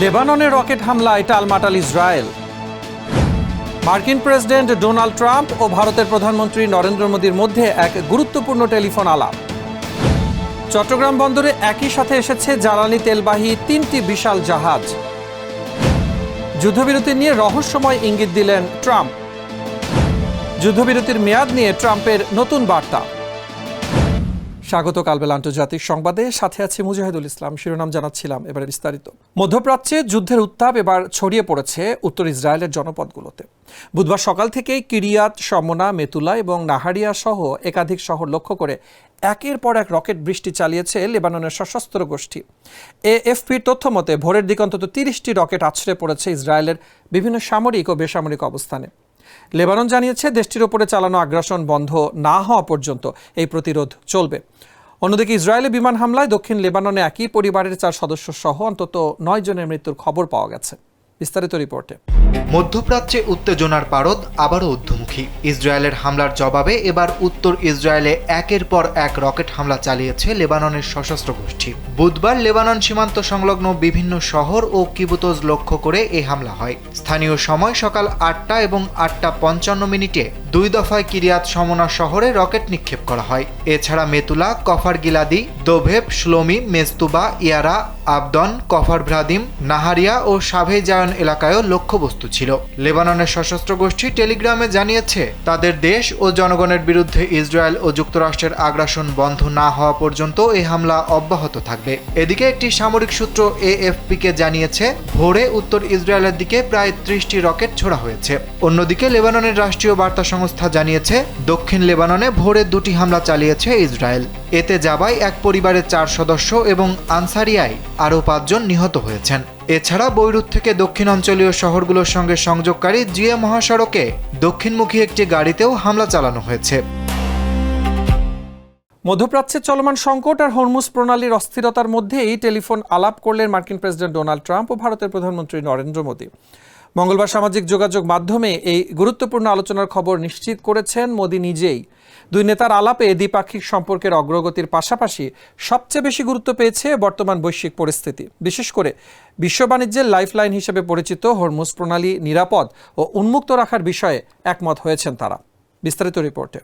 লেবাননে রকেট হামলায় টালমাটাল ইসরায়েল। মার্কিন প্রেসিডেন্ট ডোনাল্ড ট্রাম্প ও ভারতের প্রধানমন্ত্রী নরেন্দ্র মোদীর মধ্যে এক গুরুত্বপূর্ণ টেলিফোন আলাপ। চট্টগ্রাম বন্দরে একই সাথে এসেছে জ্বালানি তেলবাহী 3টি বিশাল জাহাজ। যুদ্ধবিরতি নিয়ে রহস্যময় ইঙ্গিত দিলেন ট্রাম্প। যুদ্ধবিরতির মেয়াদ নিয়ে ট্রাম্পের নতুন বার্তা। স্বাগত কালবেলা আন্তর্জাতিক সংবাদে, সাথে আছে মুজাহিদুল ইসলাম। শিরোনাম জানাচ্ছিলাম, এবারে বিস্তারিত। মধ্যপ্রাচ্যে যুদ্ধের উত্তাপ এবার ছড়িয়ে পড়েছে উত্তর ইসরায়েলের জনপদগুলোতে। বুধবার সকাল থেকেই কিরিয়াত শমনা, মেতুলা এবং নাহারিয়া সহ একাধিক শহর লক্ষ্য করে একের পর এক রকেট বৃষ্টি চালিয়েছে লেবাননের সশস্ত্র গোষ্ঠী। এএফপির তথ্য মতে ভোরের দিকে অন্তত 30টি রকেট আছড়ে পড়েছে ইসরায়েলের বিভিন্ন সামরিক ও বেসামরিক অবস্থানে। লেবানন জানিয়েছে দেশটির ওপরে চালানো আগ্রাসন বন্ধ না হওয়া পর্যন্ত এই প্রতিরোধ চলবে। অন্যদিকে ইসরায়েলি বিমান হামলায় দক্ষিণ লেবাননে একই পরিবারের 4 সদস্য সহ অন্তত 9 জনের মৃত্যুর খবর পাওয়া গেছে। বিস্তারিত রিপোর্টে। মধ্যপ্রাচ্যে উত্তেজনার পারদ আবারও ঊর্ধ্বমুখী। ইসরায়েলের হামলার জবাবে এবার উত্তর ইসরায়েলে একের পর এক রকেট হামলা চালিয়েছে লেবাননের সশস্ত্র গোষ্ঠী। বুধবার লেবানন সীমান্ত সংলগ্ন বিভিন্ন শহর ও কিবুতজ লক্ষ্য করে এই হামলা হয়। স্থানীয় সময় সকাল 8টা এবং 8:55 2 দফায় কিরিয়াত শমনা শহরে রকেট নিক্ষেপ করা হয়। এছাড়া মেতুলা, কফার গিলাদি, দোভেব, শ্লোমি, মেস্তুবা, ইয়ারা, আবদন, কফার ভ্রাদিম, নাহারিয়া ও সাভে জায়ন এলাকায়ও লক্ষ্যবস্তু ছিল। লেবাননের সশস্ত্র গোষ্ঠী টেলিগ্রামে জানিয়েছে তাদের দেশ ও জনগণের বিরুদ্ধে ইসরায়েল ও যুক্তরাষ্ট্রের আগ্রাসন বন্ধ না হওয়া পর্যন্ত এই হামলা অব্যাহত থাকবে। এদিকে একটি সামরিক সূত্র এএফপিকে জানিয়েছে ভোরে উত্তর ইসরায়েলের দিকে প্রায় 30টি রকেট ছোড়া হয়েছে। অন্যদিকে লেবাননের রাষ্ট্রীয় বার্তা সংস্থা জানিয়েছে দক্ষিণ লেবাননে ভোরে 2টি হামলা চালিয়েছে ইসরায়েল। এতে জাবাই এক পরিবারের 4 সদস্য এবং আনসারিয়ায় আরও 5 জন নিহত হয়েছেন। এছাড়া বৈরুত থেকে দক্ষিণ অঞ্চলীয় শহরগুলোর সঙ্গে সংযোগকারী জিএ মহাসড়কে দক্ষিণমুখী একটি গাড়িতেও হামলা চালানো হয়েছে। মধ্যপ্রাচ্যে চলমান সংকট আর হরমুজ প্রণালীর অস্থিরতার মধ্যেই টেলিফোন আলাপ করলেন মার্কিন প্রেসিডেন্ট ডোনাল্ড ট্রাম্প ও ভারতের প্রধানমন্ত্রী নরেন্দ্র মোদী। মঙ্গলবার সামাজিক যোগাযোগ মাধ্যমে এই গুরুত্বপূর্ণ আলোচনার খবর নিশ্চিত করেছেন মোদী নিজেই। দুই নেতার আলাপে দ্বিপাক্ষিক সম্পর্কের অগ্রগতির পাশাপাশি সবচেয়ে বেশি গুরুত্ব পেয়েছে বর্তমান বৈশ্বিক পরিস্থিতি, বিশেষ করে বিশ্ব বাণিজ্যের লাইফলাইন হিসেবে পরিচিত হরমুজ প্রণালী নিরাপদ ও উন্মুক্ত রাখার বিষয়ে একমত হয়েছেন তারা। বিস্তারিত রিপোর্টে।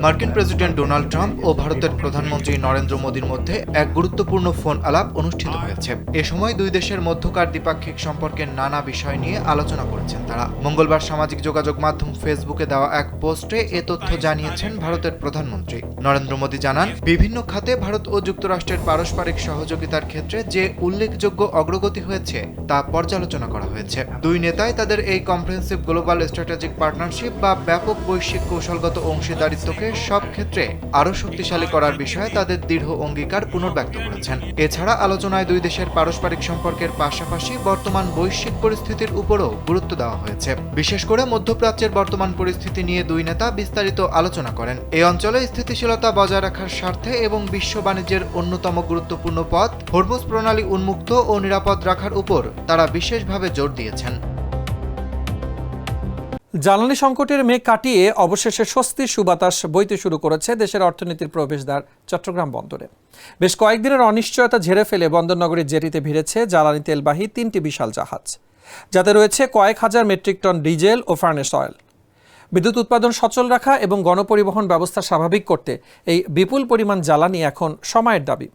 মার্কিন প্রেসিডেন্ট ডোনাল্ড ট্রাম্প ও ভারতের প্রধানমন্ত্রী নরেন্দ্র মোদীর মধ্যে এক গুরুত্বপূর্ণ ফোন আলাপ অনুষ্ঠিত হয়েছে। এ সময় দুই দেশের মধ্যকার দ্বিপাক্ষিক সম্পর্কের নানা বিষয় নিয়ে আলোচনা করেছেন তারা। মঙ্গলবার সামাজিক যোগাযোগ মাধ্যম ফেসবুকে দেওয়া এক পোস্টে এ তথ্য জানিয়েছেন ভারতের প্রধানমন্ত্রী। নরেন্দ্র মোদী জানান, বিভিন্ন খাতে ভারত ও যুক্তরাষ্ট্রের পারস্পরিক সহযোগিতার ক্ষেত্রে যে উল্লেখযোগ্য অগ্রগতি হয়েছে তা পর্যালোচনা করা হয়েছে। দুই নেতাই তাদের এই কম্প্রিহেনসিভ গ্লোবাল স্ট্র্যাটেজিক পার্টনারশিপ বা ব্যাপক বৈশ্বিক কৌশলগত অংশীদারিত্বকে সব ক্ষেত্রে আরও শক্তিশালী করার বিষয়ে তাদের দৃঢ় অঙ্গীকার পুনর্ব্যক্ত করেছেন। এছাড়া আলোচনায় দুই দেশের পারস্পরিক সম্পর্কের পাশাপাশি বর্তমান বৈশ্বিক পরিস্থিতির উপরও গুরুত্ব দেওয়া হয়েছে। বিশেষ করে মধ্যপ্রাচ্যের বর্তমান পরিস্থিতি নিয়ে দুই নেতা বিস্তারিত আলোচনা করেন। এই অঞ্চলে স্থিতিশীলতা বজায় রাখার স্বার্থে এবং বিশ্ব বাণিজ্যের অন্যতম গুরুত্বপূর্ণ পথ হরমুজ প্রণালী উন্মুক্ত ও নিরাপদ রাখার উপর তারা বিশেষভাবে জোর দিয়েছেন। জ্বালানি সংকটের মেঘ কাটিয়ে অবশেষে স্বস্তির সুবাতাস বইতে শুরু করেছে দেশের অর্থনীতির প্রবেশদ্বার চট্টগ্রাম বন্দরে। বেশ কয়েকদিনের অনিশ্চয়তা ঝেড়ে ফেলে বন্দরনগরীর জেটিতে ভিড়েছে জ্বালানি তেলবাহী 3টি বিশাল জাহাজ, যাতে রয়েছে কয়েক হাজার মেট্রিক টন ডিজেল ও ফার্নেস অয়েল। বিদ্যুৎ উৎপাদন সচল রাখা এবং গণপরিবহন ব্যবস্থা স্বাভাবিক করতে এই বিপুল পরিমাণ জ্বালানি এখন সময়ের দাবি।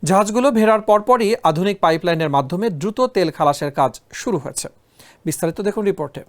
জাহাজগুলো ভেড়ার পরপরই আধুনিক পাইপলাইনের মাধ্যমে দ্রুত তেল খালাসের কাজ শুরু হয়েছে। বিস্তারিত দেখুন রিপোর্টে।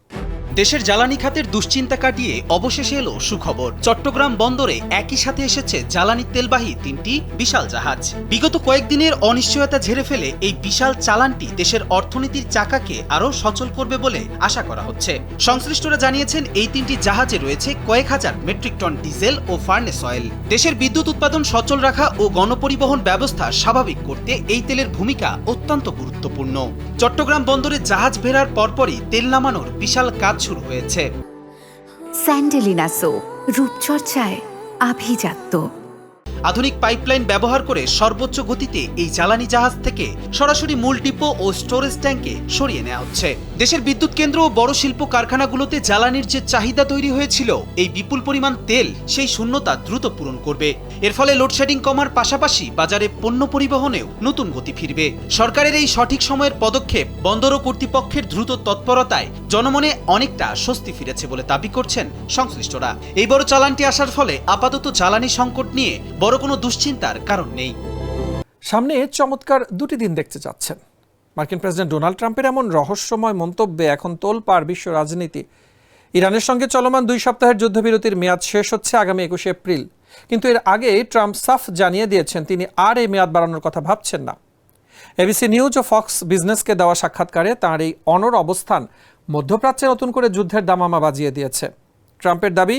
দেশের জ্বালানি খাতের দুশ্চিন্তা কাটিয়ে অবশেষে এলো সুখবর। চট্টগ্রাম বন্দরে একই সাথে এসেছে জ্বালানি তেলবাহী 3টি বিশাল জাহাজ। বিগত কয়েকদিনের অনিশ্চয়তা ঝেড়ে ফেলে এই বিশাল চালানটি দেশের অর্থনীতির চাকাকে আরও সচল করবে বলে আশা করা হচ্ছে। সংশ্লিষ্টরা জানিয়েছেন এই 3টি জাহাজে রয়েছে কয়েক হাজার মেট্রিক টন ডিজেল ও ফার্নেস অয়েল। দেশের বিদ্যুৎ উৎপাদন সচল রাখা ও গণপরিবহন ব্যবস্থা স্বাভাবিক করতে এই তেলের ভূমিকা অত্যন্ত গুরুত্বপূর্ণ। চট্টগ্রাম বন্দরে জাহাজ ভেড়ার পরপরই তেল নামানোর বিশাল কাজ শুরু হয়েছে। স্যান্ডেলিনা সো, রূপচর্চায় আভিজাত্য। আধুনিক পাইপলাইন ব্যবহার করে সর্বোচ্চ গতিতে এই জ্বালানি জাহাজ থেকে সরাসরি মূল ডিপো ও স্টোরেজ ট্যাঙ্কে সরিয়ে নেওয়া হচ্ছে। দেশের বিদ্যুৎ কেন্দ্র ও বড় শিল্প কারখানাগুলোতে জ্বালানির যে চাহিদা তৈরি হয়েছিল, এই বিপুল পরিমাণ তেল সেই শূন্যতা দ্রুত পূরণ করবে। এর ফলে লোডশেডিং কমার পাশাপাশি বাজারে পণ্য পরিবহনেও নতুন গতি ফিরবে। সরকারের এই সঠিক সময়ের পদক্ষেপ, বন্দর ও কর্তৃপক্ষের দ্রুত তৎপরতায় জনমনে অনেকটা স্বস্তি ফিরেছে বলে দাবি করছেন সংশ্লিষ্টরা। এই বড় চালানটি আসার ফলে আপাতত জ্বালানি সংকট নিয়ে বড় কোনো দুশ্চিন্তার কারণ নেই। সামনে চমৎকার দুটি দিন দেখতে যাচ্ছেন। মার্কিন প্রেসিডেন্ট ডোনাল্ড ট্রাম্পের এমন রহস্যময় মন্তব্যে এখন তোলপাড় বিশ্ব রাজনীতি। ইরানের সঙ্গে চলমান 2 সপ্তাহের যুদ্ধবিরতির মেয়াদ শেষ হচ্ছে আগামী 21 এপ্রিল। কিন্তু এর আগে ট্রাম্প সাফ জানিয়ে দিয়েছেন তিনি আর এই মেয়াদ বাড়ানোর কথা ভাবছেন না। এবিসি নিউজ ও ফক্স বিজনেসকে দেওয়া সাক্ষাৎকারে তাঁর এই অনড় অবস্থান মধ্যপ্রাচ্যে নতুন করে যুদ্ধের দামামা বাজিয়ে দিয়েছে। ট্রাম্পের দাবি,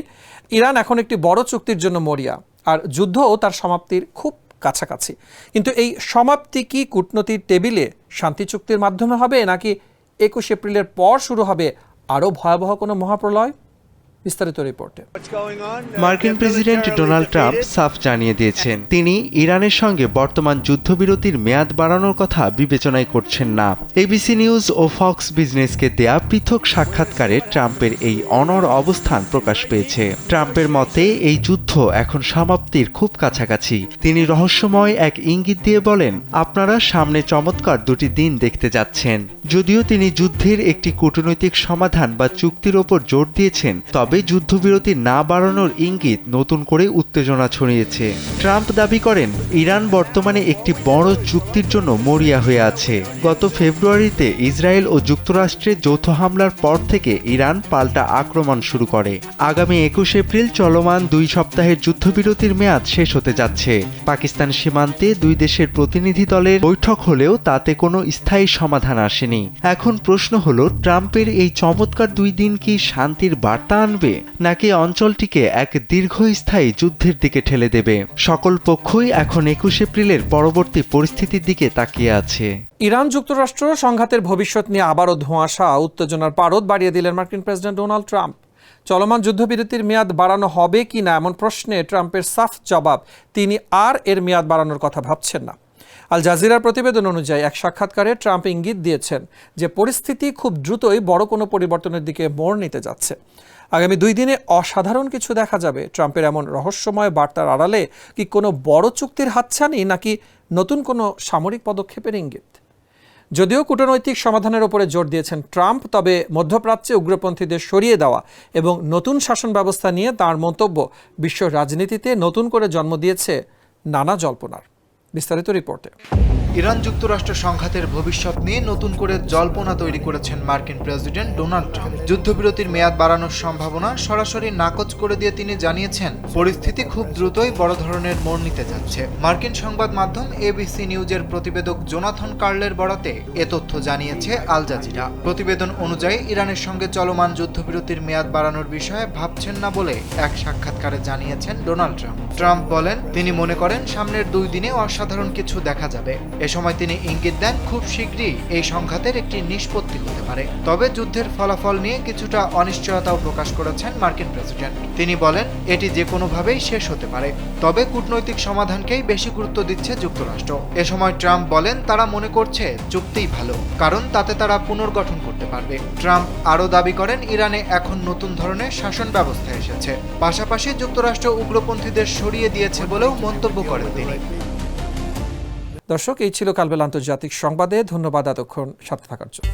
ইরান এখন একটি বড় চুক্তির জন্য মরিয়া, আর যুদ্ধও তার সমাপ্তির খুব কাছাকাছি। কিন্তু এই সমাপ্তি কি কূটনীতির টেবিলে শান্তি চুক্তির মাধ্যমে হবে, নাকি 21 এপ্রিলের পর শুরু হবে আরও ভয়াবহ কোনো মহাপ্রলয়? বিস্তারিত রিপোর্টে। মার্কিন প্রেসিডেন্ট ডোনাল্ড ট্রাম্প সাফ জানিয়ে দিয়েছেন তিনি ইরানের সঙ্গে বর্তমান যুদ্ধবিরতির মেয়াদ বাড়ানোর কথা বিবেচনাই করছেন না। এবিসি নিউজ ও ফক্স বিজনেসকে দেয়া পৃথক সাক্ষাৎকারে ট্রাম্পের এই অনড় অবস্থান প্রকাশ পেয়েছে। ট্রাম্পের মতে এই যুদ্ধ এখন সমাপ্তির খুব কাছাকাছি। তিনি রহস্যময় এক ইঙ্গিত দিয়ে বলেন, আপনারা সামনে চমৎকার দুটি দিন দেখতে যাচ্ছেন। যদিও তিনি যুদ্ধের একটি কূটনৈতিক সমাধান বা চুক্তির ওপর জোর দিয়েছেন, তবে যুদ্ধবিরতি না বাড়ানোর ইঙ্গিত নতুন করে উত্তেজনা ছড়িয়েছে। ট্রাম্প দাবি করেন ইরান বর্তমানে একটি বড় চুক্তির জন্য মরিয়া হয়ে আছে। গত ফেব্রুয়ারিতে ইসরায়েল ও যুক্তরাষ্ট্রের যৌথ হামলার পর থেকে ইরান পাল্টা আক্রমণ শুরু করে। আগামী 21 এপ্রিল চলমান 2 সপ্তাহের যুদ্ধবিরতির মেয়াদ শেষ হতে যাচ্ছে। পাকিস্তান সীমান্তে 2 দেশের প্রতিনিধি দলের বৈঠক হলেও তাতে কোনো স্থায়ী সমাধান আসেনি। এখন প্রশ্ন হলো, ট্রাম্পের এই চমৎকার 2 দিন কি শান্তির বার্তা আনবে, নাকি অঞ্চলটিকে এক দীর্ঘস্থায়ী যুদ্ধের দিকে ঠেলে দেবে? সকল পক্ষই এখন 21 এপ্রিলের পরবর্তী পরিস্থিতির দিকে তাকিয়ে আছে। ইরান যুক্তরাষ্ট্র সংঘাতের ভবিষ্যৎ নিয়ে আবারও ধোঁয়াশা, উত্তেজনার পারদ বাড়িয়ে দিলেন মার্কিন প্রেসিডেন্ট ডোনাল্ড ট্রাম্প। চলমান যুদ্ধবিরতির মেয়াদ বাড়ানো হবে কি না এমন প্রশ্নে ট্রাম্পের সাফ জবাব, তিনি আর এর মেয়াদ বাড়ানোর কথা ভাবছেন না। আল জাজিরার প্রতিবেদন অনুযায়ী এক সাক্ষাৎকারে ট্রাম্প ইঙ্গিত দিয়েছেন যে পরিস্থিতি খুব দ্রুতই বড় কোনো পরিবর্তনের দিকে মোড় নিতে যাচ্ছে। আগামী 2 দিনে অসাধারণ কিছু দেখা যাবে। ট্রাম্পের এমন রহস্যময় বার্তার আড়ালে কি কোনো বড় চুক্তির হাতছানি, নাকি নতুন কোনো সামরিক পদক্ষেপের ইঙ্গিত? যদিও কূটনৈতিক সমাধানের উপরে জোর দিয়েছেন ট্রাম্প, তবে মধ্যপ্রাচ্যে উগ্রপন্থীদের সরিয়ে দেওয়া এবং নতুন শাসন ব্যবস্থা নিয়ে তাঁর মন্তব্য বিশ্ব রাজনীতিতে নতুন করে জন্ম দিয়েছে নানা জল্পনার। বিস্তারিত রিপোর্টে। ইরান যুক্তরাষ্ট্র সংঘাতের ভবিষ্যৎ নিয়ে নতুন করে জল্পনা তৈরি করেছেন মার্কিন প্রেসিডেন্ট ডোনাল্ড ট্রাম্প। যুদ্ধবিরতির মেয়াদ বাড়ানোর সম্ভাবনা সরাসরি নাকচ করে দিয়ে তিনি জানিয়েছেন পরিস্থিতি খুব দ্রুতই বড় ধরনের মোড় নিতে যাচ্ছে। মার্কিন সংবাদ মাধ্যম এবিসি নিউজের প্রতিবেদক জোনাথন কার্লের বরাতে এ তথ্য জানিয়েছে আল জাজিরা। প্রতিবেদন অনুযায়ী ইরানের সঙ্গে চলমান যুদ্ধবিরতির মেয়াদ বাড়ানোর বিষয়ে ভাবছেন না বলে এক সাক্ষাৎকারে জানিয়েছেন ডোনাল্ড ট্রাম্প। ট্রাম্প বলেন তিনি মনে করেন সামনের 2 দিনে অসাধারণ কিছু দেখা যাবে। এ সময় তিনি ইঙ্গিত দেন খুব শীঘ্রই এই সংঘাতের একটি নিষ্পত্তি হতে পারে। তবে যুদ্ধের ফলাফল নিয়ে কিছুটা অনিশ্চয়তাও প্রকাশ করেছেন মার্কিন প্রেসিডেন্ট। তিনি বলেন এটি যে কোনোভাবেই শেষ হতে পারে, তবে কূটনৈতিক সমাধানকেই বেশি গুরুত্ব দিচ্ছে যুক্তরাষ্ট্র। এ সময় ট্রাম্প বলেন তারা মনে করছে চুক্তিই ভালো, কারণ তাতে তারা পুনর্গঠন করতে পারবে। ট্রাম্প আরও দাবি করেন ইরানে এখন নতুন ধরনের শাসন ব্যবস্থা এসেছে, পাশাপাশি যুক্তরাষ্ট্র উগ্রপন্থীদের সরিয়ে দিয়েছে বলেও মন্তব্য করেন তিনি। দর্শক, এই ছিল কালবেলা আন্তর্জাতিক সংবাদে। ধন্যবাদ এতক্ষণ সাথে থাকার জন্য।